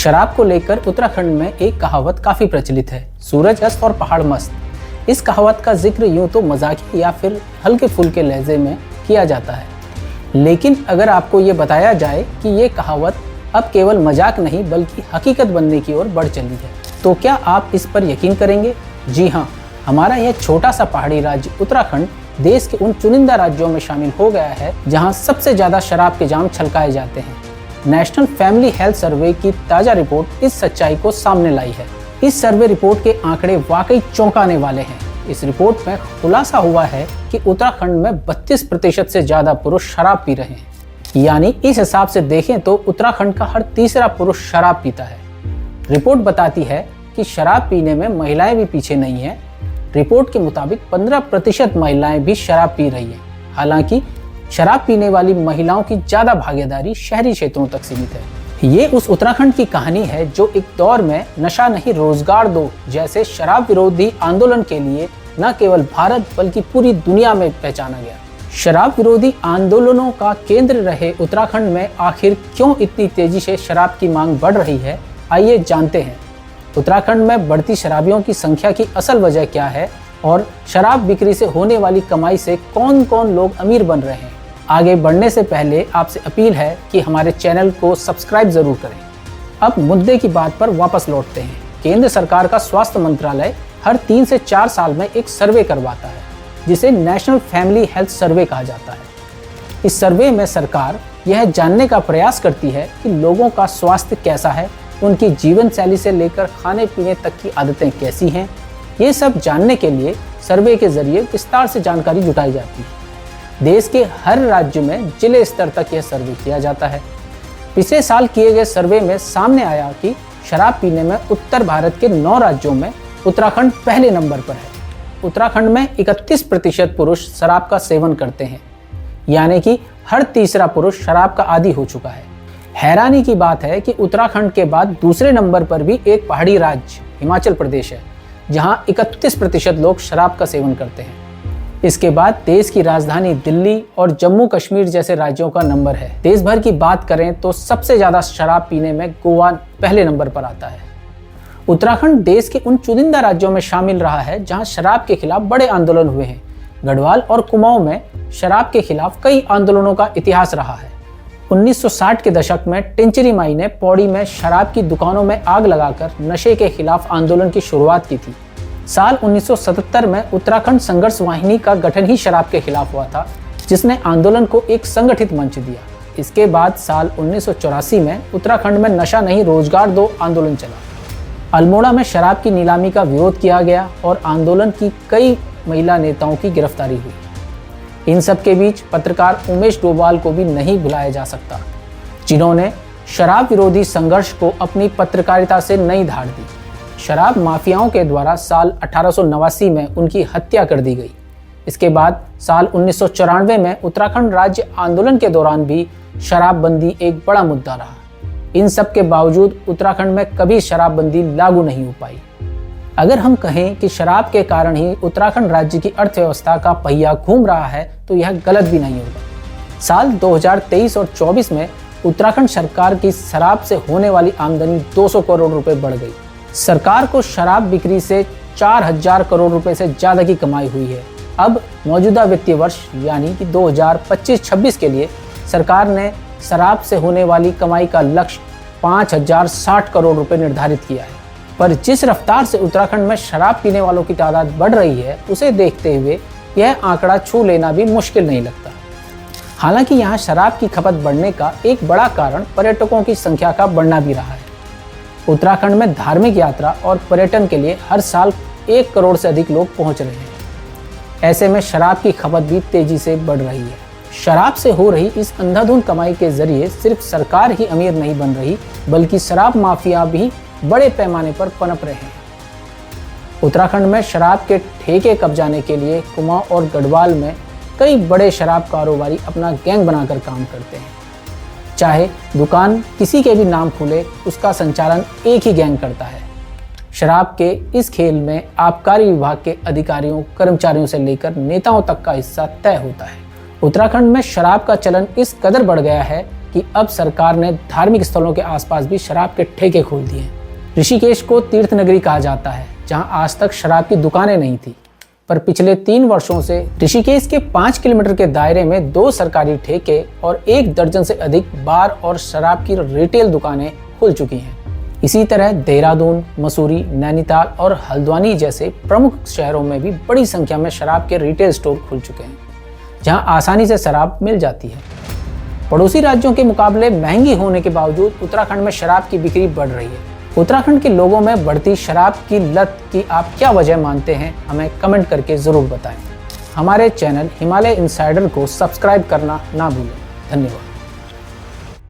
शराब को लेकर उत्तराखंड में एक कहावत काफी प्रचलित है, सूरज अस्त और पहाड़ मस्त। इस कहावत का जिक्र यूं तो मजाकी या फिर हल्के फुल्के लहजे में किया जाता है, लेकिन अगर आपको ये बताया जाए कि ये कहावत अब केवल मजाक नहीं बल्कि हकीकत बनने की ओर बढ़ चली है, तो क्या आप इस पर यकीन करेंगे? जी हाँ, हमारा यह छोटा सा पहाड़ी राज्य उत्तराखंड देश के उन चुनिंदा राज्यों में शामिल हो गया है जहां सबसे ज्यादा शराब के जाम छलकाए जाते हैं। नेशनल फैमिली हेल्थ सर्वे की ताजा रिपोर्ट इस सच्चाई को सामने लाई है। इस सर्वे रिपोर्ट के आंकड़े वाकई चौंकाने वाले हैं। इस रिपोर्ट में खुलासा हुआ है कि उत्तराखंड में 32% से ज्यादा पुरुष शराब पी रहे हैं। यानी इस हिसाब से देखें तो उत्तराखंड का हर तीसरा पुरुष शराब पीता है। रिपोर्ट बताती है कि शराब पीने में महिलाएं भी पीछे नहीं है। रिपोर्ट के मुताबिक 15% महिलाएं भी शराब पी रही हैं। हालांकि शराब पीने वाली महिलाओं की ज्यादा भागीदारी शहरी क्षेत्रों तक सीमित है। ये उस उत्तराखंड की कहानी है जो एक दौर में नशा नहीं रोजगार दो जैसे शराब विरोधी आंदोलन के लिए न केवल भारत बल्कि पूरी दुनिया में पहचाना गया। शराब विरोधी आंदोलनों का केंद्र रहे उत्तराखंड में आखिर क्यों इतनी तेजी से शराब की मांग बढ़ रही है, आइए जानते हैं। उत्तराखंड में बढ़ती शराबियों की संख्या की असल वजह क्या है और शराब बिक्री से होने वाली कमाई से कौन कौन लोग अमीर बन रहे हैं। आगे बढ़ने से पहले आपसे अपील है कि हमारे चैनल को सब्सक्राइब जरूर करें। अब मुद्दे की बात पर वापस लौटते हैं। केंद्र सरकार का स्वास्थ्य मंत्रालय हर 3 से 4 साल में एक सर्वे करवाता है जिसे नेशनल फैमिली हेल्थ सर्वे कहा जाता है। इस सर्वे में सरकार यह जानने का प्रयास करती है कि लोगों का स्वास्थ्य कैसा है, उनकी जीवन शैली से लेकर खाने पीने तक की आदतें कैसी हैं। ये सब जानने के लिए सर्वे के जरिए विस्तार से जानकारी जुटाई जाती है। देश के हर राज्य में जिले स्तर तक यह सर्वे किया जाता है। पिछले साल किए गए सर्वे में सामने आया कि शराब पीने में उत्तर भारत के 9 राज्यों में उत्तराखंड पहले नंबर पर है। उत्तराखंड में 31% पुरुष शराब का सेवन करते हैं, यानी कि हर तीसरा पुरुष शराब का आदी हो चुका है। हैरानी की बात है कि उत्तराखंड के बाद दूसरे नंबर पर भी एक पहाड़ी राज्य हिमाचल प्रदेश है, जहां 31% लोग शराब का सेवन करते हैं। इसके बाद देश की राजधानी दिल्ली और जम्मू कश्मीर जैसे राज्यों का नंबर है। देश भर की बात करें तो सबसे ज्यादा शराब पीने में गोवा पहले नंबर पर आता है। उत्तराखंड देश के उन चुनिंदा राज्यों में शामिल रहा है जहां शराब के खिलाफ बड़े आंदोलन हुए हैं। गढ़वाल और कुमाऊं में शराब के खिलाफ कई आंदोलनों का इतिहास रहा है। 1960 के दशक में टिंचरी माई ने पौड़ी में शराब की दुकानों में आग लगाकर नशे के खिलाफ आंदोलन की शुरुआत की थी। साल 1977 में उत्तराखंड संघर्ष वाहिनी का गठन ही शराब के खिलाफ हुआ था, जिसने आंदोलन को एक संगठित मंच दिया। इसके बाद साल 1984 में उत्तराखंड में नशा नहीं रोजगार दो आंदोलन चला। अल्मोड़ा में शराब की नीलामी का विरोध किया गया और आंदोलन की कई महिला नेताओं की गिरफ्तारी हुई। इन सब के बीच पत्रकार उमेश डोभाल को भी नहीं भुलाया जा सकता, जिन्होंने शराब विरोधी संघर्ष को अपनी पत्रकारिता से नई धार दी। शराब माफियाओं के द्वारा साल 1889 में उनकी हत्या कर दी गई। इसके बाद साल 1994 में उत्तराखंड राज्य आंदोलन के दौरान भी शराबबंदी एक बड़ा मुद्दा रहा। इन सब के बावजूद उत्तराखंड में कभी शराबबंदी लागू नहीं हो पाई। अगर हम कहें कि शराब के कारण ही उत्तराखंड राज्य की अर्थव्यवस्था का पहिया घूम रहा है तो यह गलत भी नहीं होगा। साल 2023 और 24 में उत्तराखंड सरकार की शराब से होने वाली आमदनी 200 करोड़ रुपए बढ़ गई। सरकार को शराब बिक्री से 4000 करोड़ रुपए से ज्यादा की कमाई हुई है। अब मौजूदा वित्तीय वर्ष यानी कि 2025-26 के लिए सरकार ने शराब से होने वाली कमाई का लक्ष्य 5060 करोड़ रुपए निर्धारित किया है। पर जिस रफ्तार से उत्तराखंड में शराब पीने वालों की तादाद बढ़ रही है, उसे देखते हुए यह आंकड़ा छू लेना भी मुश्किल नहीं लगता। हालांकि यहाँ शराब की खपत बढ़ने का एक बड़ा कारण पर्यटकों की संख्या का बढ़ना भी रहा है। उत्तराखंड में धार्मिक यात्रा और पर्यटन के लिए हर साल 1 करोड़ से अधिक लोग पहुंच रहे हैं। ऐसे में शराब की खपत भी तेजी से बढ़ रही है। शराब से हो रही इस अंधाधुंध कमाई के जरिए सिर्फ सरकार ही अमीर नहीं बन रही, बल्कि शराब माफिया भी बड़े पैमाने पर पनप रहे हैं। उत्तराखंड में शराब के ठेके कब्जाने के लिए कुमाऊं और गढ़वाल में कई बड़े शराब कारोबारी अपना गैंग बनाकर काम करते हैं। चाहे दुकान किसी के भी नाम खुले, उसका संचालन एक ही गैंग करता है। शराब के इस खेल में आबकारी विभाग के अधिकारियों, कर्मचारियों से लेकर नेताओं तक का हिस्सा तय होता है। उत्तराखंड में शराब का चलन इस कदर बढ़ गया है कि अब सरकार ने धार्मिक स्थलों के आसपास भी शराब के ठेके खोल दिए हैं। ऋषिकेश को तीर्थ नगरी कहा जाता है, जहां आज तक शराब की दुकानें नहीं थी, पर पिछले 3 वर्षों से ऋषिकेश के 5 किलोमीटर के दायरे में 2 सरकारी ठेके और 1 दर्जन से अधिक बार और शराब की रिटेल दुकानें खुल चुकी हैं। इसी तरह देहरादून, मसूरी, नैनीताल और हल्द्वानी जैसे प्रमुख शहरों में भी बड़ी संख्या में शराब के रिटेल स्टोर खुल चुके हैं, जहां आसानी से शराब मिल जाती है। पड़ोसी राज्यों के मुकाबले महंगी होने के बावजूद उत्तराखंड में शराब की बिक्री बढ़ रही है। उत्तराखंड के लोगों में बढ़ती शराब की लत की आप क्या वजह मानते हैं, हमें कमेंट करके ज़रूर बताएं। हमारे चैनल हिमालय इनसाइडर को सब्सक्राइब करना ना भूलें। धन्यवाद।